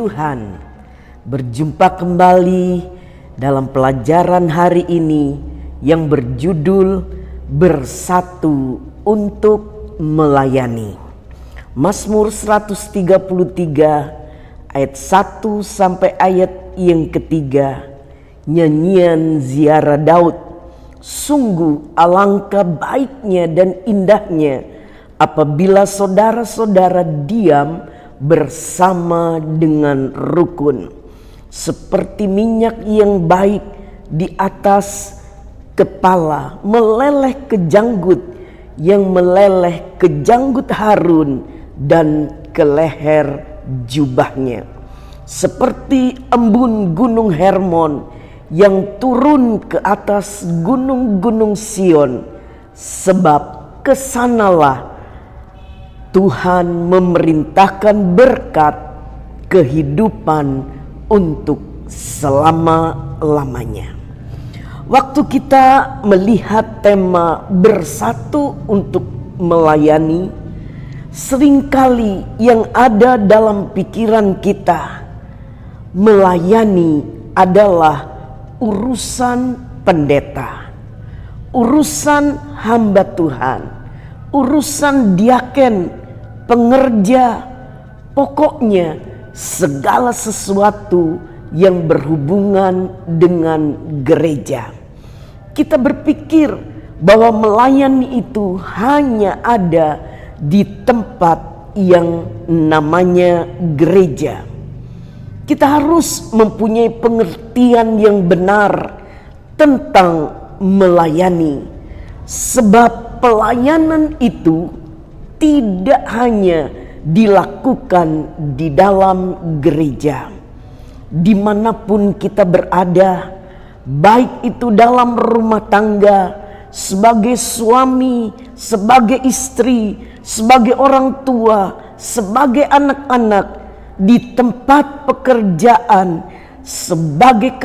Tuhan, berjumpa kembali dalam pelajaran hari ini yang berjudul Bersatu untuk Melayani. Mazmur 133 ayat 1 sampai ayat yang ketiga. Nyanyian ziarah Daud. Sungguh alangkah baiknya dan indahnya apabila saudara-saudara diam bersama dengan rukun, seperti minyak yang baik di atas kepala meleleh ke janggut, yang meleleh ke janggut Harun dan ke leher jubahnya, seperti embun gunung Hermon yang turun ke atas gunung-gunung Sion, sebab kesanalah Tuhan memerintahkan berkat kehidupan untuk selama-lamanya. Waktu kita melihat tema bersatu untuk melayani, seringkali yang ada dalam pikiran kita, melayani adalah urusan pendeta, urusan hamba Tuhan, urusan diaken, pengerja, pokoknya segala sesuatu yang berhubungan dengan gereja. Kita berpikir bahwa melayani itu hanya ada di tempat yang namanya gereja. Kita harus mempunyai pengertian yang benar tentang melayani, sebab pelayanan itu tidak hanya dilakukan di dalam gereja. Dimanapun kita berada, baik itu dalam rumah tangga, sebagai suami, sebagai istri, sebagai orang tua, sebagai anak-anak, di tempat pekerjaan, sebagai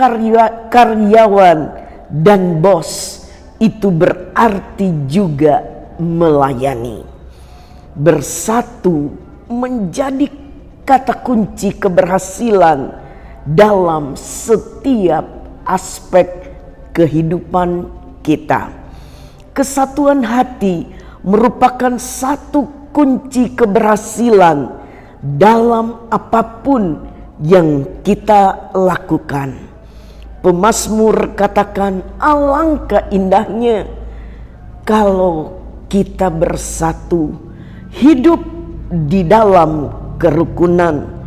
karyawan dan bos, itu berarti juga melayani. Bersatu menjadi kata kunci keberhasilan dalam setiap aspek kehidupan kita. Kesatuan hati merupakan satu kunci keberhasilan dalam apapun yang kita lakukan. Pemazmur katakan, alangkah indahnya kalau kita bersatu, hidup di dalam kerukunan.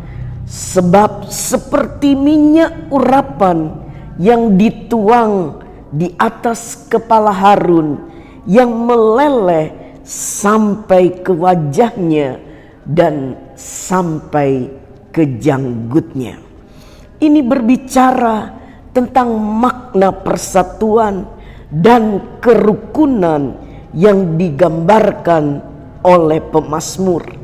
Sebab seperti minyak urapan yang dituang di atas kepala Harun, yang meleleh sampai ke wajahnya dan sampai ke janggutnya. Ini berbicara tentang makna persatuan dan kerukunan yang digambarkan oleh pemazmur.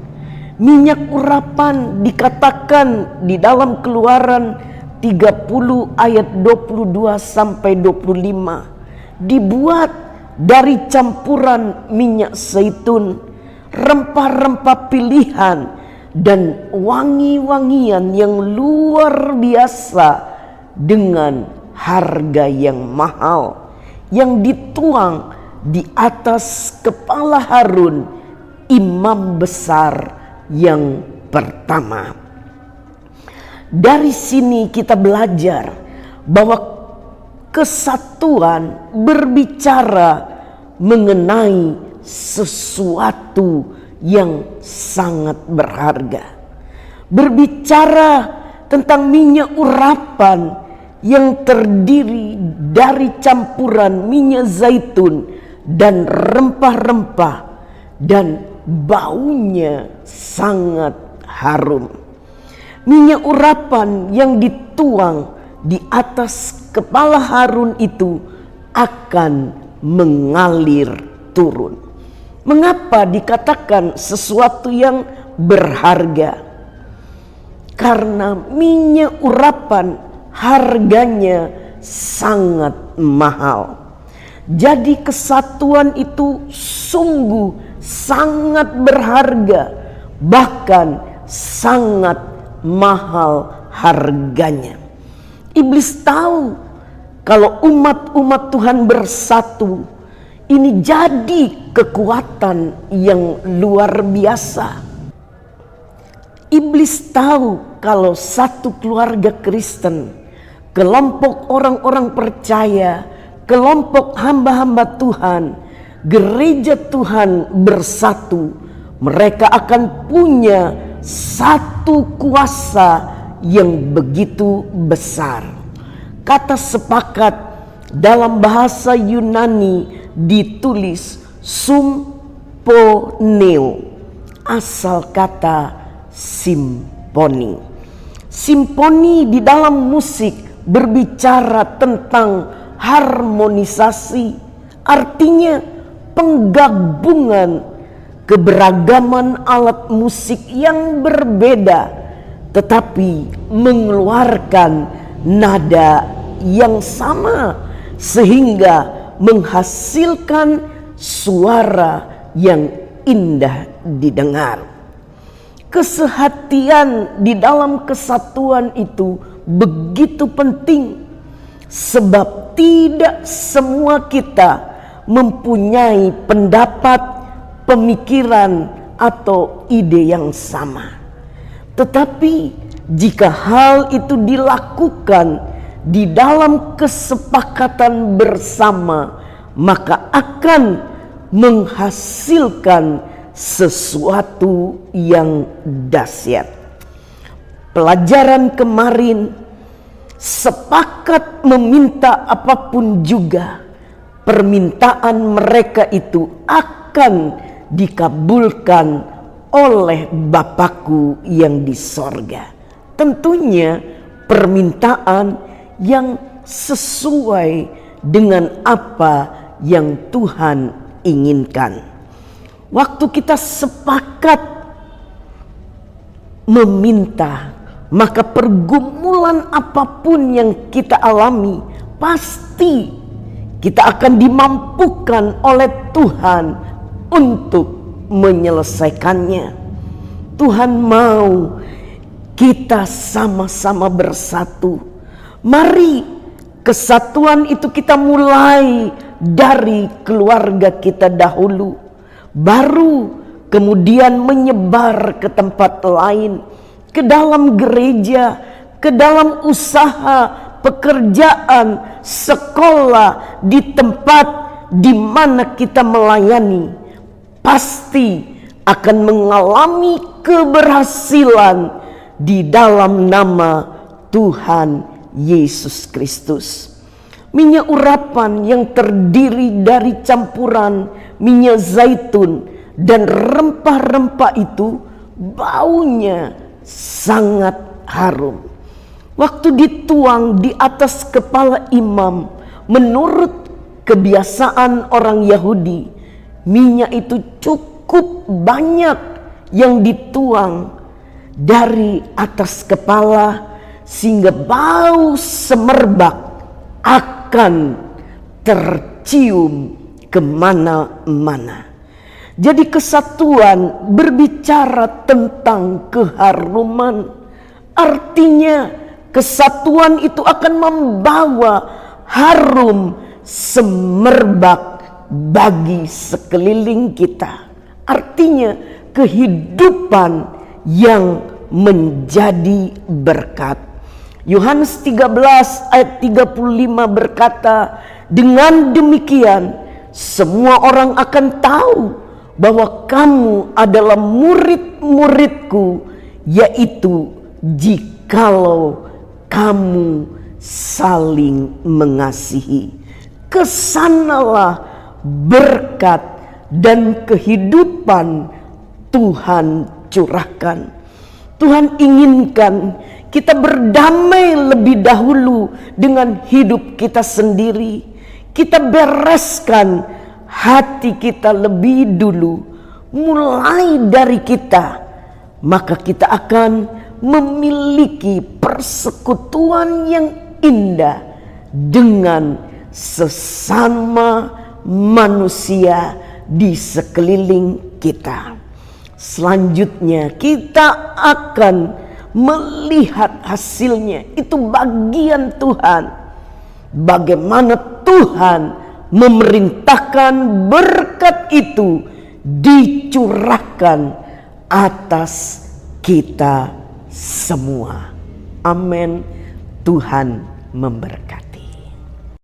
Minyak urapan dikatakan di dalam Keluaran 30 ayat 22 sampai 25 dibuat dari campuran minyak zaitun, rempah-rempah pilihan dan wangi-wangian yang luar biasa dengan harga yang mahal, yang dituang di atas kepala Harun, imam besar yang pertama. Dari sini kita belajar bahwa kesatuan berbicara mengenai sesuatu yang sangat berharga. Berbicara tentang minyak urapan yang terdiri dari campuran minyak zaitun dan rempah-rempah, dan baunya sangat harum. Minyak urapan yang dituang di atas kepala Harun itu akan mengalir turun. Mengapa dikatakan sesuatu yang berharga? Karena minyak urapan harganya sangat mahal. Jadi kesatuan itu sungguh sangat berharga, bahkan sangat mahal harganya. Iblis tahu kalau umat-umat Tuhan bersatu, ini jadi kekuatan yang luar biasa. Iblis tahu kalau satu keluarga Kristen, kelompok orang-orang percaya, kelompok hamba-hamba Tuhan, gereja Tuhan bersatu, mereka akan punya satu kuasa yang begitu besar. Kata sepakat dalam bahasa Yunani ditulis symphoneo, asal kata simponi. Simponi di dalam musik berbicara tentang harmonisasi, artinya penggabungan keberagaman alat musik yang berbeda tetapi mengeluarkan nada yang sama sehingga menghasilkan suara yang indah didengar. Kesehatian di dalam kesatuan itu begitu penting, sebab tidak semua kita mempunyai pendapat, pemikiran, atau ide yang sama. Tetapi jika hal itu dilakukan di dalam kesepakatan bersama, maka akan menghasilkan sesuatu yang dahsyat. Pelajaran kemarin sepakat meminta apapun juga, permintaan mereka itu akan dikabulkan oleh Bapakku yang di sorga. Tentunya permintaan yang sesuai dengan apa yang Tuhan inginkan. Waktu kita sepakat meminta, maka pergumulan apapun yang kita alami pasti kita akan dimampukan oleh Tuhan untuk menyelesaikannya. Tuhan mau kita sama-sama bersatu. Mari kesatuan itu kita mulai dari keluarga kita dahulu, baru kemudian menyebar ke tempat lain, ke dalam gereja, ke dalam usaha, pekerjaan, sekolah, di tempat di mana kita melayani, pasti akan mengalami keberhasilan di dalam nama Tuhan Yesus Kristus. Minyak urapan yang terdiri dari campuran minyak zaitun dan rempah-rempah itu baunya sangat harum. Waktu dituang di atas kepala imam, menurut kebiasaan orang Yahudi, minyak itu cukup banyak yang dituang dari atas kepala sehingga bau semerbak akan tercium kemana-mana. Jadi kesatuan berbicara tentang keharuman, artinya kesatuan itu akan membawa harum semerbak bagi sekeliling kita. Artinya kehidupan yang menjadi berkat. Yohanes 13 ayat 35 berkata, dengan demikian semua orang akan tahu bahwa kamu adalah murid-muridku, yaitu jikalau kamu saling mengasihi. Kesanalah berkat dan kehidupan Tuhan curahkan. Tuhan inginkan kita berdamai lebih dahulu dengan hidup kita sendiri. Kita bereskan hati kita lebih dulu, mulai dari kita, maka kita akan memiliki persekutuan yang indah dengan sesama manusia di sekeliling kita. Selanjutnya kita akan melihat hasilnya. Itu bagian Tuhan. Bagaimana Tuhan memerintahkan berkat itu dicurahkan atas kita semua. Amin. Tuhan memberkati.